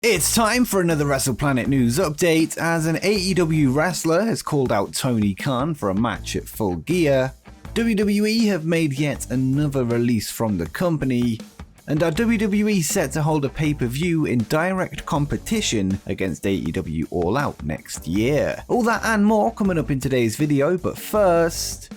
It's time for another WrestlePlanet news update, as an AEW wrestler has called out Tony Khan for a match at Full Gear. WWE have made yet another release from the company, and are WWE set to hold a pay-per-view in direct competition against AEW All Out next year? All that and more coming up in today's video, but first...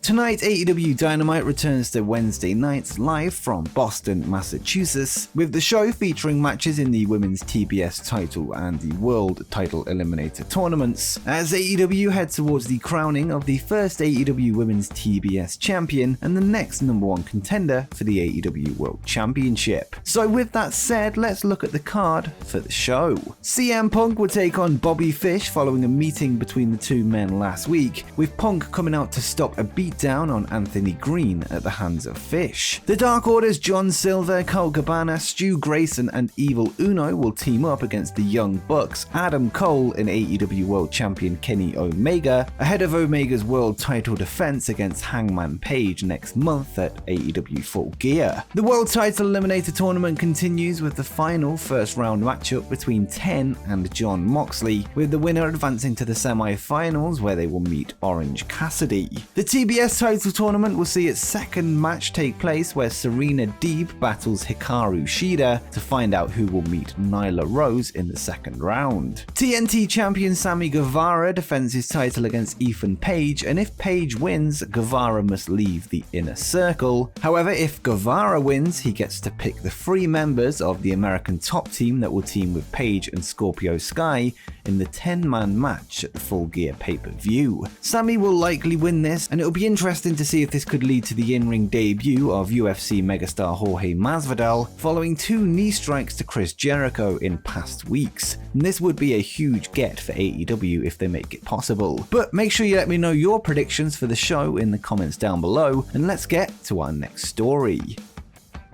Tonight, AEW Dynamite returns to Wednesday nights live from Boston, Massachusetts, with the show featuring matches in the Women's TBS title and the World Title Eliminator tournaments, as AEW head towards the crowning of the first AEW Women's TBS champion and the next #1 contender for the AEW World Championship. So with that said, let's look at the card for the show. CM Punk will take on Bobby Fish following a meeting between the two men last week, with Punk coming out to stop a beat down on Anthony Green at the hands of Fish. The Dark Order's John Silver, Colt Cabana, Stu Grayson and Evil Uno will team up against the Young Bucks, Adam Cole and AEW World Champion Kenny Omega, ahead of Omega's world title defense against Hangman Page next month at AEW Full Gear. The World Title Eliminator tournament continues with the final first round matchup between Ten and Jon Moxley, with the winner advancing to the semi-finals where they will meet Orange Cassidy. The TBS title tournament will see its second match take place, where Serena Deeb battles Hikaru Shida to find out who will meet Nyla Rose in the second round. TNT champion Sammy Guevara defends his title against Ethan Page, and if Page wins, Guevara must leave the inner circle. However, if Guevara wins, he gets to pick the 3 members of the American Top Team that will team with Page and Scorpio Sky in the 10-man match at the Full Gear pay-per-view. Sammy will likely win this, and it'll be interesting to see if this could lead to the in-ring debut of UFC megastar Jorge Masvidal following 2 knee strikes to Chris Jericho in past weeks. And this would be a huge get for AEW if they make it possible. But make sure you let me know your predictions for the show in the comments down below, and let's get to our next story.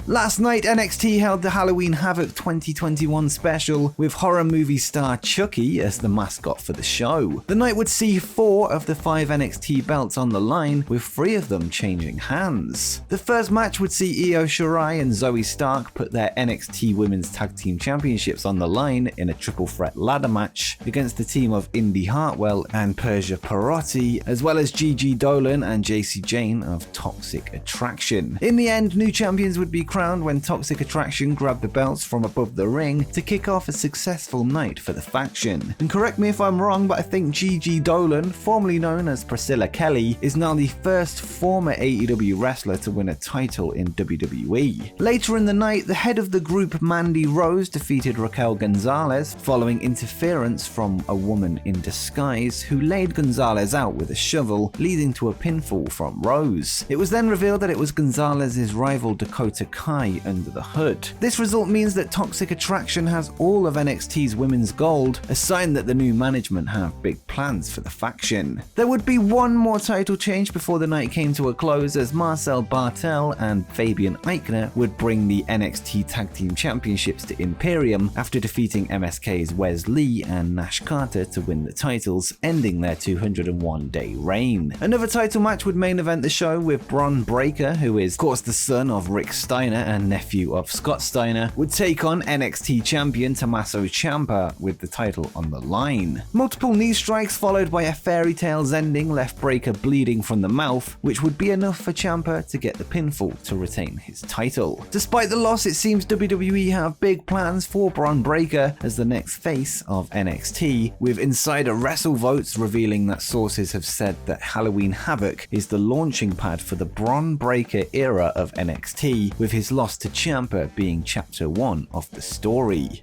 Last night, NXT held the Halloween Havoc 2021 special, with horror movie star Chucky as the mascot for the show. The night would see 4 of the 5 NXT belts on the line, with 3 of them changing hands. The first match would see Io Shirai and Zoe Stark put their NXT Women's Tag Team Championships on the line in a triple threat ladder match against the team of Indy Hartwell and Persia Pirotti, as well as Gigi Dolan and JC Jane of Toxic Attraction. In the end, new champions would be crowned when Toxic Attraction grabbed the belts from above the ring to kick off a successful night for the faction. And correct me if I'm wrong, but I think Gigi Dolan, formerly known as Priscilla Kelly, is now the first former AEW wrestler to win a title in WWE. Later in the night, the head of the group, Mandy Rose, defeated Raquel Gonzalez following interference from a woman in disguise who laid Gonzalez out with a shovel, leading to a pinfall from Rose. It was then revealed that it was Gonzalez's rival Dakota Kai under the hood. This result means that Toxic Attraction has all of NXT's women's gold, a sign that the new management have big plans for the faction. There would be one more title change before the night came to a close, as Marcel Bartel and Fabian Eichner would bring the NXT Tag Team Championships to Imperium after defeating MSK's Wes Lee and Nash Carter to win the titles, ending their 201-day reign. Another title match would main event the show, with Bron Breakker, who is of course the son of Rick Steiner and nephew of Scott Steiner, would take on NXT champion Tommaso Ciampa with the title on the line. Multiple knee strikes followed by a fairy tale's ending left Breakker bleeding from the mouth, which would be enough for Ciampa to get the pinfall to retain his title. Despite the loss, it seems WWE have big plans for Bron Breakker as the next face of NXT, with insider WrestleVotes revealing that sources have said that Halloween Havoc is the launching pad for the Bron Breakker era of NXT, with his loss to Ciampa being chapter 1 of the story.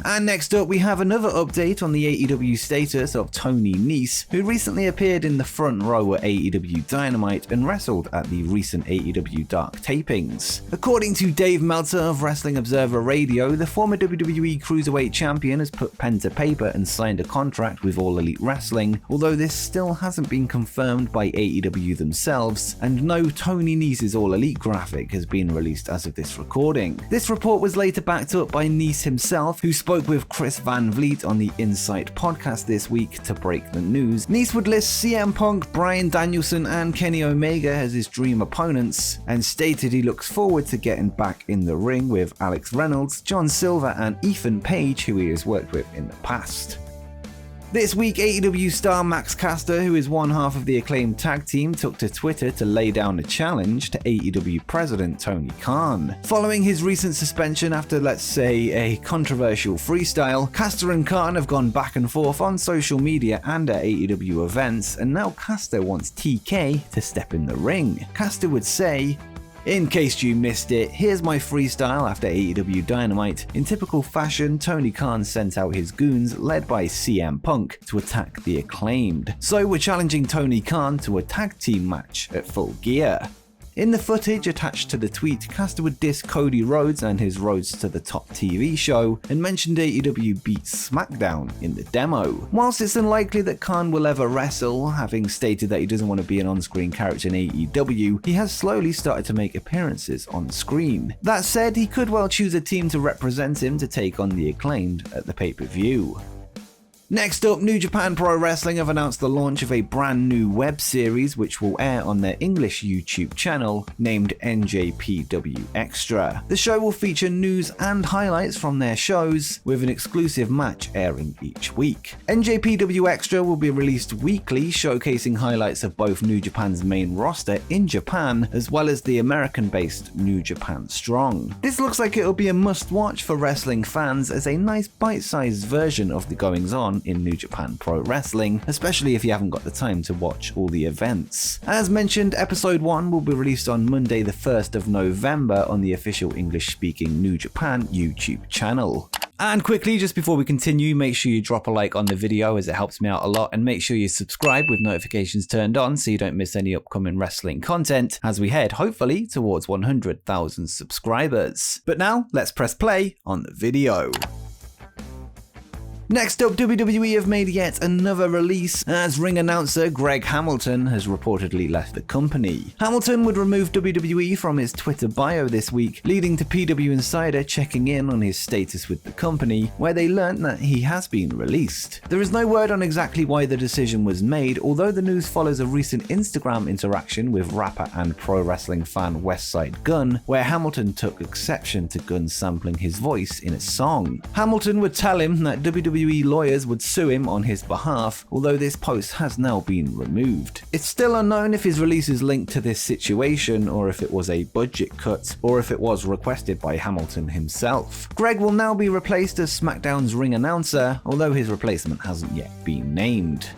And next up, we have another update on the AEW status of Tony Nese, who recently appeared in the front row at AEW Dynamite and wrestled at the recent AEW Dark tapings. According to Dave Meltzer of Wrestling Observer Radio, the former WWE Cruiserweight Champion has put pen to paper and signed a contract with All Elite Wrestling, although this still hasn't been confirmed by AEW themselves, and no Tony Nese's All Elite graphic has been released as of this recording. This report was later backed up by Nese himself, who spoke spoke with Chris Van Vliet on the Insight podcast this week to break the news. Nice would list CM Punk, Bryan Danielson, and Kenny Omega as his dream opponents, and stated he looks forward to getting back in the ring with Alex Reynolds, John Silver, and Ethan Page, who he has worked with in the past. This week, AEW star Max Caster, who is one half of the Acclaimed tag team, took to Twitter to lay down a challenge to AEW president Tony Khan. Following his recent suspension after, let's say, a controversial freestyle, Caster and Khan have gone back and forth on social media and at AEW events, and now Caster wants TK to step in the ring. Caster would say, "In case you missed it, here's my freestyle after AEW Dynamite. In typical fashion, Tony Khan sent out his goons, led by CM Punk, to attack the Acclaimed. So we're challenging Tony Khan to a tag team match at Full Gear." In the footage attached to the tweet, Caster would diss Cody Rhodes and his Rhodes to the Top TV show, and mentioned AEW beat SmackDown in the demo. Whilst it's unlikely that Khan will ever wrestle, having stated that he doesn't want to be an on-screen character in AEW, he has slowly started to make appearances on screen. That said, he could well choose a team to represent him to take on the Acclaimed at the pay-per-view. Next up, New Japan Pro-Wrestling have announced the launch of a brand new web series which will air on their English YouTube channel named NJPW Extra. The show will feature news and highlights from their shows, with an exclusive match airing each week. NJPW Extra will be released weekly, showcasing highlights of both New Japan's main roster in Japan, as well as the American-based New Japan Strong. This looks like it'll be a must-watch for wrestling fans, as a nice bite-sized version of the goings-on in New Japan Pro Wrestling, especially if you haven't got the time to watch all the events. As mentioned, episode 1 will be released on Monday the 1st of November on the official English-speaking New Japan YouTube channel. And quickly, just before we continue, make sure you drop a like on the video as it helps me out a lot, and make sure you subscribe with notifications turned on so you don't miss any upcoming wrestling content as we head, hopefully, towards 100,000 subscribers. But now, let's press play on the video. Next up, WWE have made yet another release, as ring announcer Greg Hamilton has reportedly left the company. Hamilton would remove WWE from his Twitter bio this week, leading to PW Insider checking in on his status with the company, where they learnt that he has been released. There is no word on exactly why the decision was made, although the news follows a recent Instagram interaction with rapper and pro wrestling fan Westside Gunn, where Hamilton took exception to Gunn sampling his voice in a song. Hamilton would tell him that WWE lawyers would sue him on his behalf, although this post has now been removed. It's still unknown if his release is linked to this situation, or if it was a budget cut, or if it was requested by Hamilton himself. Greg will now be replaced as SmackDown's ring announcer, although his replacement hasn't yet been named.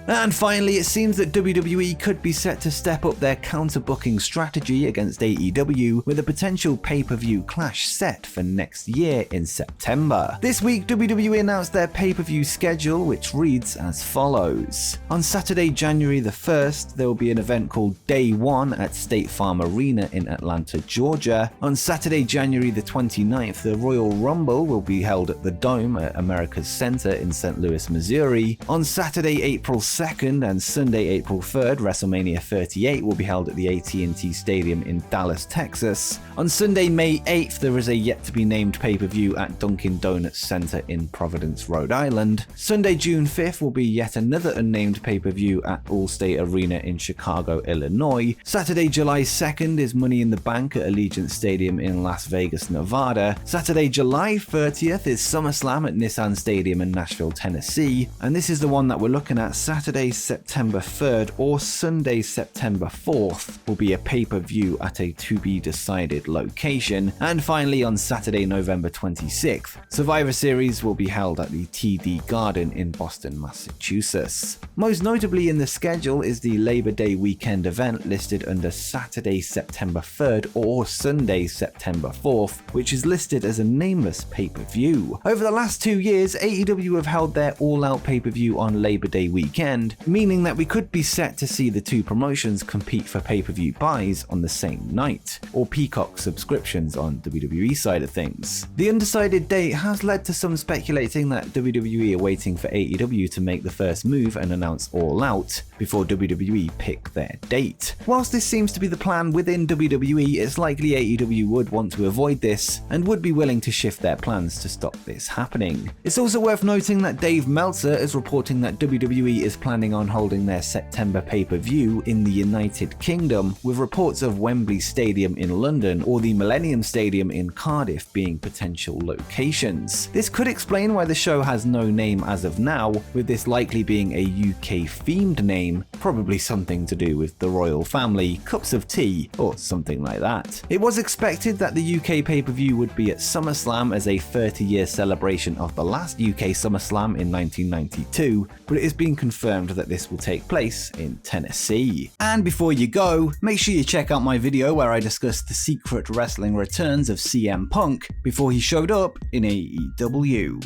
And finally, it seems that WWE could be set to step up their counter-booking strategy against AEW with a potential pay-per-view clash set for next year in September. This week, WWE announced their pay-per-view schedule, which reads as follows. On Saturday, January the 1st, there will be an event called Day 1 at State Farm Arena in Atlanta, Georgia. On Saturday, January the 29th, the Royal Rumble will be held at the Dome at America's Center in St. Louis, Missouri. On Saturday, April 2nd and Sunday, April 3rd, WrestleMania 38 will be held at the AT&T Stadium in Dallas, Texas. On Sunday, May 8th, there is a yet-to-be-named pay-per-view at Dunkin' Donuts Center in Providence, Rhode Island. Sunday, June 5th will be yet another unnamed pay-per-view at Allstate Arena in Chicago, Illinois. Saturday, July 2nd is Money in the Bank at Allegiant Stadium in Las Vegas, Nevada. Saturday, July 30th is SummerSlam at Nissan Stadium in Nashville, Tennessee. And this is the one that we're looking at. Saturday, September 3rd or Sunday, September 4th will be a pay-per-view at a to-be-decided location. And finally, on Saturday, November 26th, Survivor Series will be held at the TD Garden in Boston, Massachusetts. Most notably in the schedule is the Labor Day weekend event listed under Saturday, September 3rd or Sunday, September 4th, which is listed as a nameless pay-per-view. Over the last 2 years, AEW have held their All Out pay-per-view on Labor Day weekend, weekend, meaning that we could be set to see the two promotions compete for pay-per-view buys on the same night, or Peacock subscriptions on WWE side of things. The undecided date has led to some speculating that WWE are waiting for AEW to make the first move and announce All Out before WWE pick their date. Whilst this seems to be the plan within WWE, it's likely AEW would want to avoid this and would be willing to shift their plans to stop this happening. It's also worth noting that Dave Meltzer is reporting that WWE is planning on holding their September pay-per-view in the United Kingdom, with reports of Wembley Stadium in London or the Millennium Stadium in Cardiff being potential locations. This could explain why the show has no name as of now, with this likely being a UK-themed name, probably something to do with the royal family, cups of tea, or something like that. It was expected that the UK pay-per-view would be at SummerSlam as a 30-year celebration of the last UK SummerSlam in 1992, but it has been confirmed that this will take place in Tennessee. And before you go, make sure you check out my video where I discussed the secret wrestling returns of CM Punk before he showed up in AEW.